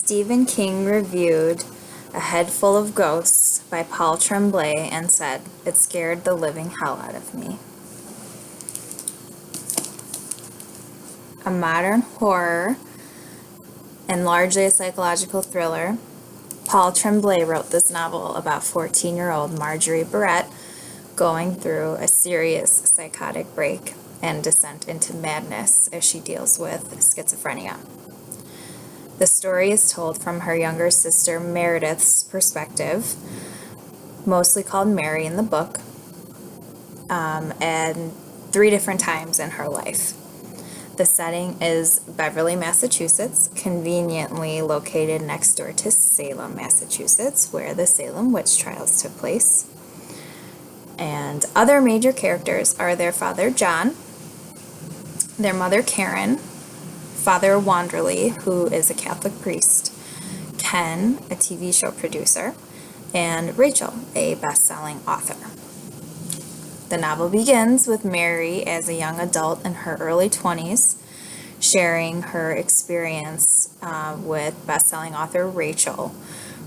Stephen King reviewed A Head Full of Ghosts by Paul Tremlay and said, "It scared the living hell out of me." A modern horror and largely a psychological thriller, Paul Tremlay wrote this novel about 14-year-old Marjorie Barrett going through a serious psychotic break and descent into madness as she deals with schizophrenia. The story is told from her younger sister Meredith's perspective, mostly called Mary in the book, and 3 different times in her life. The setting is Beverly, Massachusetts, conveniently located next door to Salem, Massachusetts, where the Salem witch trials took place. And other major characters are their father, John, their mother, Karen, Father Wanderley, who is a Catholic priest, Ken, a TV show producer, and Rachel, a best-selling author. The novel begins with Mary as a young adult in her early 20s, sharing her experience with best-selling author Rachel,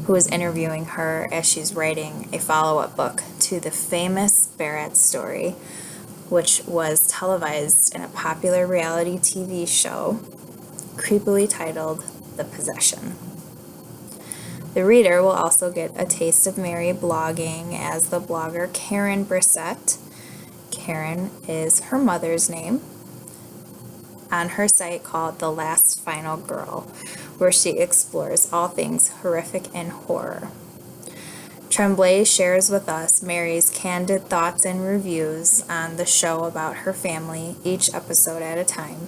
who is interviewing her as she's writing a follow-up book to the famous Barrett story, which was televised in a popular reality TV show, creepily titled The Possession. The reader will also get a taste of Mary blogging as the blogger Karen Brissett. Karen is her mother's name, on her site called The Last Final Girl, where she explores all things horrific and horror. Tremblay shares with us Mary's candid thoughts and reviews on the show about her family, each episode at a time.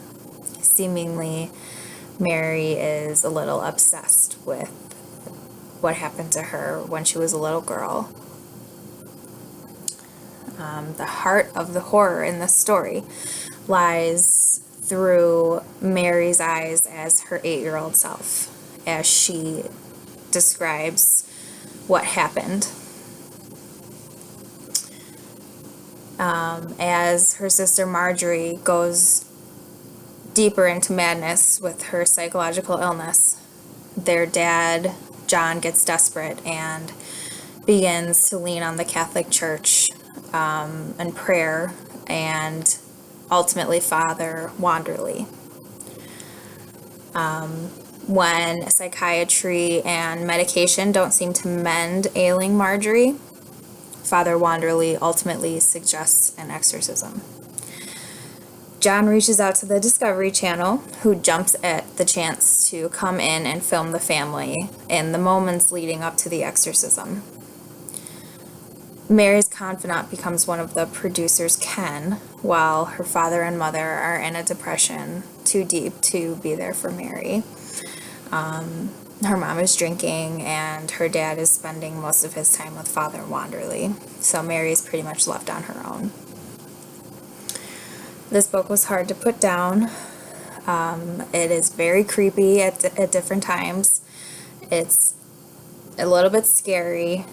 Seemingly, Mary is a little obsessed with what happened to her when she was a little girl. The heart of the horror in this story lies through Mary's eyes as her 8-year-old self, as she describes what happened. As her sister Marjorie goes deeper into madness with her psychological illness, their dad, John, gets desperate and begins to lean on the Catholic Church and prayer, and ultimately Father Wanderley. When psychiatry and medication don't seem to mend ailing Marjorie, Father Wanderley ultimately suggests an exorcism. John reaches out to the Discovery Channel, who jumps at the chance to come in and film the family in the moments leading up to the exorcism. Mary's confidant becomes one of the producers, Ken, while her father and mother are in a depression too deep to be there for Mary. Her mom is drinking, and her dad is spending most of his time with Father Wanderley, so Mary's pretty much left on her own. This book was hard to put down. It is very creepy at different times. It's a little bit scary.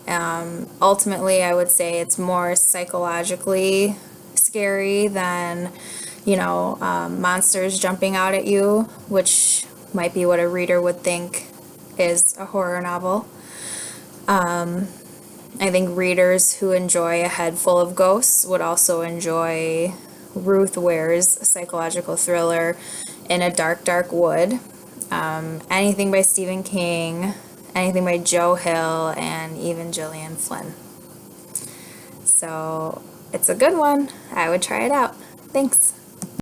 Ultimately, I would say it's more psychologically scary than, monsters jumping out at you, which might be what a reader would think is a horror novel. I think readers who enjoy A Head Full of Ghosts would also enjoy Ruth Ware's psychological thriller In a Dark, Dark Wood. Anything by Stephen King, anything by Joe Hill, and even Gillian Flynn. So it's a good one. I would try it out. Thanks.